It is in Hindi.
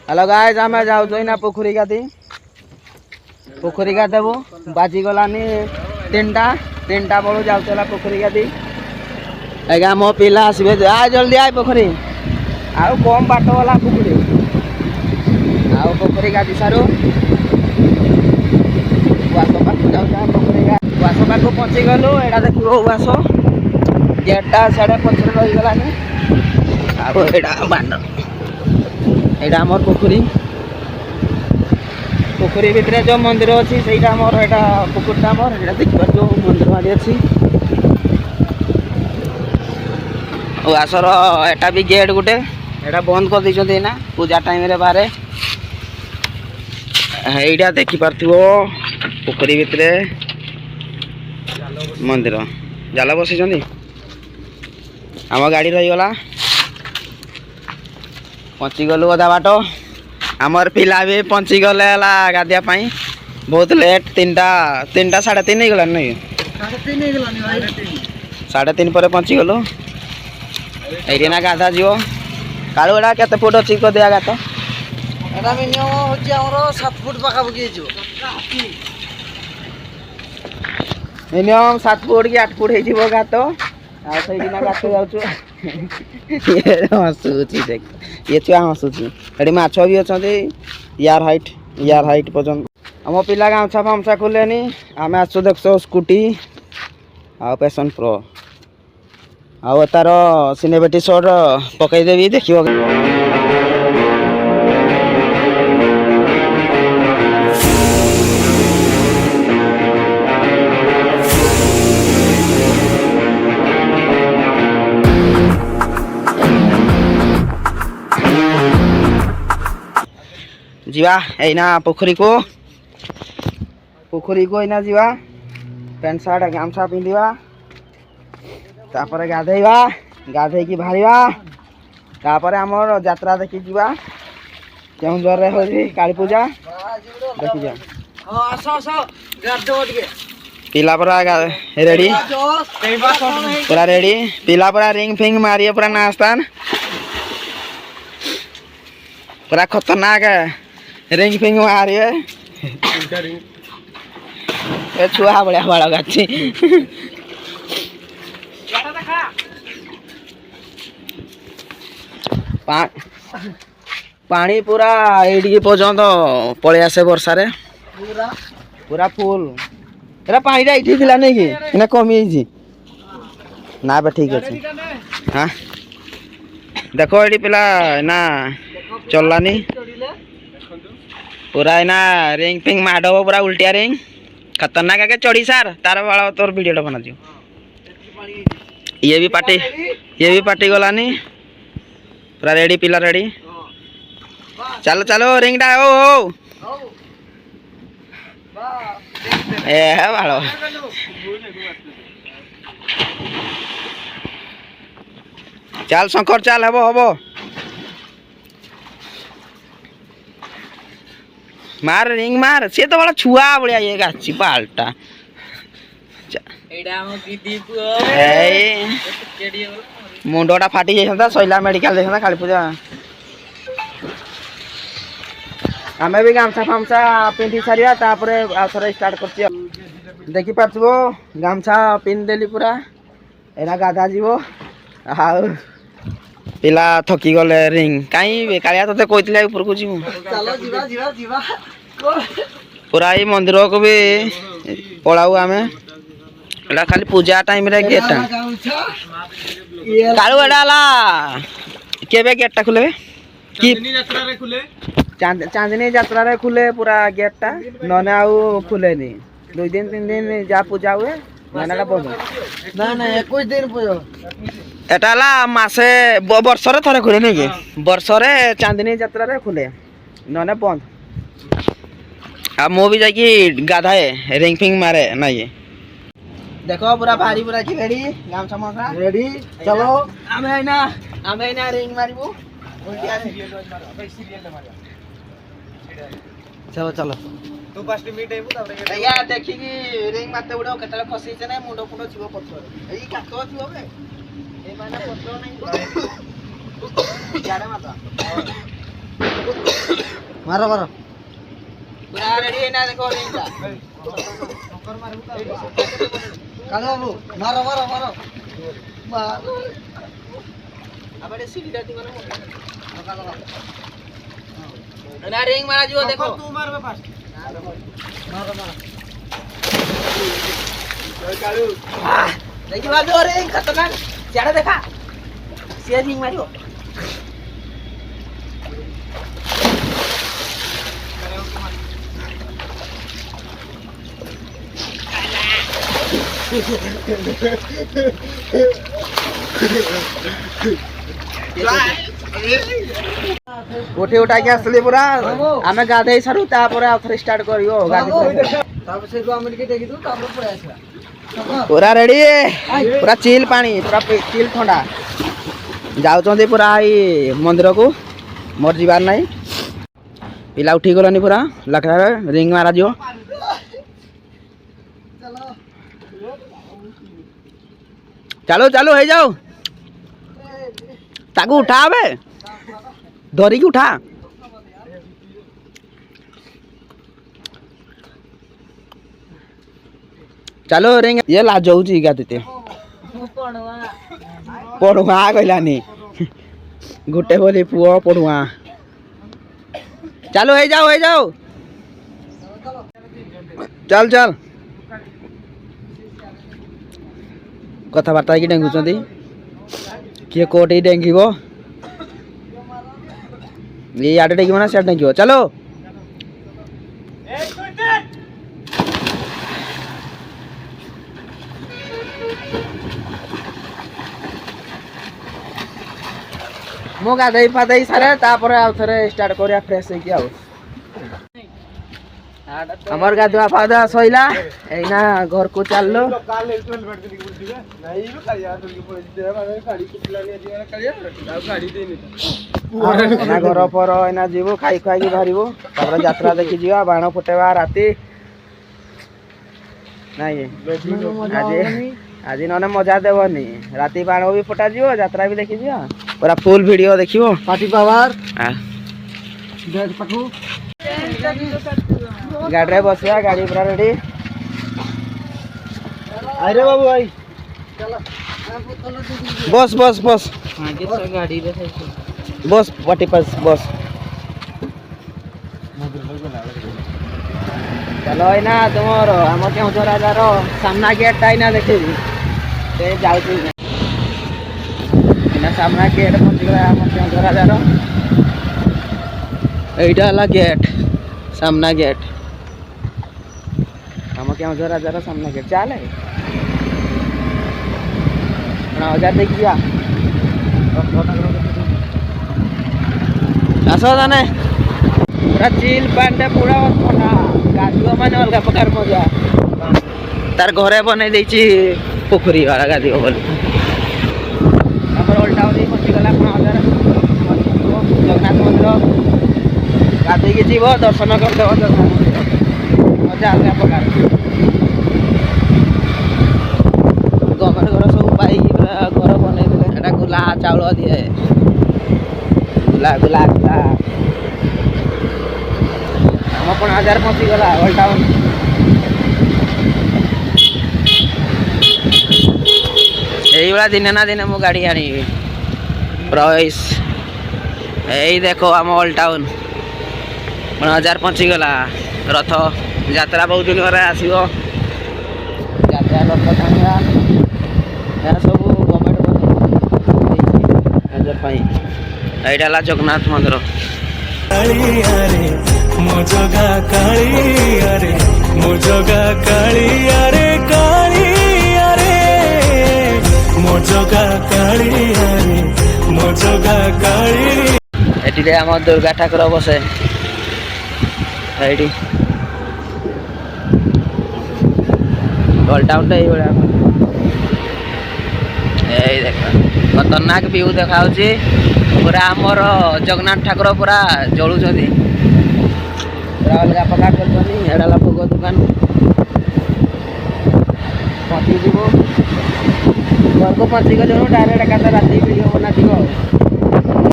हेलो गाइस आम जाऊ ना पोखरी गाधी देबू बाजी गलानी 3टा बेलू जाऊला पोखरी गाधी आज्ञा मो पिला आसबे आ जल्दी आए पोखरी आउ कम बाट गला पोखरी आउ पोखरी गाधी सारू उस पाक जाऊ पोखरी उस पाक पहुँची गलु एटा देख उस गेटा साढ़े पचर रहीगलानी आईटा आमर पोखरी भितर जो मंदिर अच्छी से पोखरीटा आमर देखिए जो मंदिर मारी अच्छी आसर एटा भी गेट गुटे एटा बंद कर दी ना पूजा टाइम रे बाहर एटा देखी पार्थिव पोखरी भितर मंदिर जाल बसई आम गाड़ी रहीगला पहुँची गलु अधा बाट आमर पिला भी पहुँची गले गाधिया बहुत लेट 3टा 3:30 गलान नहीं 3:30 पर पहुँची गलु ये ना गाधा जीव कालू एटा केते फुट अच्छी कर दिया गात मिनिमम 7 फुट पाखापाखि मिनिमम 7 फुट कि 8 फुट हो गात गात जाऊँ हसूची देख ये छुआ हसूची एटी माछ भी अच्छा यार हाइट पर्यटन आम पिला गामछा फामछा खोलेनी आम आसु देख स्कूटी आ पैशन प्रो आ तार सिनेमेटिक शॉट पकईदेवी देखिए जीवा एना पोखरी को एना जीवा पैंट सार्ट गामछा पिंधा तापर गाधेवा गाधे की बाहरिया तापर आमर यात्रा देखी जीवा केउंझर रे होई काली पूजा देखी जा पिला पूरा रेडी पूरा रेडी पिला पूरा रिंग फिंग मारिए पूरा नास्तान पूरा खतरनाक है रिंग फिंग मारिए छुआ बड़िया बाड़ गाची पानी पूरा एडिकी पर्यंत पलि आसे वर्षा रे पूरा फुल एरा पानी एठी थिला नै कि इना कमी छी ना बे ठीक अछि हां देखो एडी पिला ना चललानी पूरा ना रिंग पिंग माडो पूरा उल्टिया रिंग खतरनाक आके चढ़ी सार तार वाला तोर वीडियो बना दियो ये भी पार्टी गलानी पूरा रेडी पिला रेडी चलो रिंग डा ओ ए भालो चल शंकर चल हबो मार रिंग मार से तो बड़ा छुआ बड़िया ये गाची पाल्टा मुंडटा फाटी जाता सैला मेडिकल देखा काली पूजा आम भी गामछा फामछा पिंधि सारिया तापरे आउथरे स्टार्ट करछि देखि पाछबो गामछा पिंधदेली पूरा एना गाधा जीवो आ पिला थकी गले रिंग काई बेकारिया तते कहतिले ऊपर को जीवो चलो जीवा पूरा ये मंदिर को भी पळाऊ आमे एला खाली पूजा टाइम रे गेटा कालू एडाला केबे गेटा खुले चांदनी यात्रा रे खुले पूरा गेटा नने आउ खुले नी 2 दिन 3 दिन जा पूजा हुए ननेला बंद ना 21 दिन पूजा एटाला मासे वर्ष रे थरे खुले नै के वर्ष रे चांदनी यात्रा रे खुले नने बंद आ मो भी जाकी गाधाए रिंग फिंग मारे ना ये देखो पूरा भारी पूरा की रेडी गाम समोसा रेडी चलो आमे ना रिंग मारिबो उल्टिया सीरियल मारिया चलो तू पास्ट मीट आइबो ताबरे या देखि कि रिंग मारते उडो केतले खसी छै नै मुंडो फुंडो छिबो पथर एई काको छिबो बे ए माने पथर नै जाडा माता मारो मारो पूरा रेडी है ना देखो रिंगा कालो बाबू मारो मारो मारो मारो अबे सीधा दी मारो लगा लगा ना रिंग मारा जो देखो तू मार बे फास्ट मारो मारो कालू देखी बात हो रिंग खतरनाक सियाड़ा देखा सिया रिंग मारियो उठी उठा के असली पूरा आमे गाधे सारू तापर आथरे स्टार्ट करियो गाधी तापर से हम के देखि दू तापर पळे आछला पूरा रेडी पूरा चिल पानी पूरा चिल ठंडा जाउ चंदी पूरा ई मंदिर को मर जीवार नाही पिला उठी गलनी पूरा लखरा रिंग मारा जो चलो चलो है जाओ ताकू उठा बे धरी की उठा चलो रिंग ये ला जाऊची का तिथे पढ़ुआ कहलानी गुटे बोली पुओ पढ़ुआ चलो है जाओ चल चल कथबार्ता कि डेंगुचंदी किए कोटी डेंगिब ये आटे डेंगिब ना सियाड़े डेंगिब चलो मो गाधई फाधई सारे तापर आउ थरे स्टार्ट करिया फ्रेश होई आउ हमर गाधुआ फाधुआ सइला एना घर को चललो एना घर पर एना जीवो खाई खाई की धरिबो तापर यात्रा देखि जिया बाण फुटेबा राती नाही आज नने मजा देवनी राती बाण भी फुटा जियो यात्रा भी देखि जिया पूरा फुल वीडियो देखिबो पार्टी पावर देख पठू गाड़ी बसिया गाड़ी पूरा रेडी अरे बाबू भाई बस बस बस आगे से गाड़ी रे बस पार्टी पास बस चलो ना तुमर हम केउझर राजार सामना गेट टाइना देखिबी ते जाउछी ना सामना गेट पहुंच गया हम केउझर राजार एइटा ला गेट सामना गेट हम केउझर राजार सामना गेट चले ना हजार देखिया आसो जाने पूरा चिल पांडे पूरा ठंडा गाधुआ माने अलग प्रकार मजा तार घरे बनै दैछि पोखरी वाला गाधुआ बोल हमर ओल्ड टाउन ही पहुंच गला 5000 जगन्नाथ मंदिर गाधे के जीव दर्शन कर देव जगन्नाथ मंदिर मजा अलग प्रकार गमर घर सब पाई घर बनै देले एटा गुला चावल दिए गुला गुला गुला हम 5000 पहुंची गला ओल्ड टाउन यही वाला दिन ना दिन मो गाड़ी आनी प्रवेश यही देखो हम ओल्ड टाउन 5000 पहुंची गला रथ यात्रा बहुत दिन पर आसीबो यात्रा रथ टांगा या सब गवर्नमेंट एटा जगन्नाथ मंदिर मोजगा काली अरे मोजगा काली अरे काली अरे मोजगा काली अरे मोजगा काली एटी रे हम दुर्गा ठाकुर बसे एटी ओल्ड टाउन रे बड़ा ए देखा खतरनाक व्यू देखाउची पूरा हमर जगन्नाथ ठाकुर पूरा जळू छथि पूरा अलगा पका करछनी एडाला भोग दुकान पहुंची जीवो घर को पहुंची गयो डायरेक्ट एकाता राती वीडियो बना दियो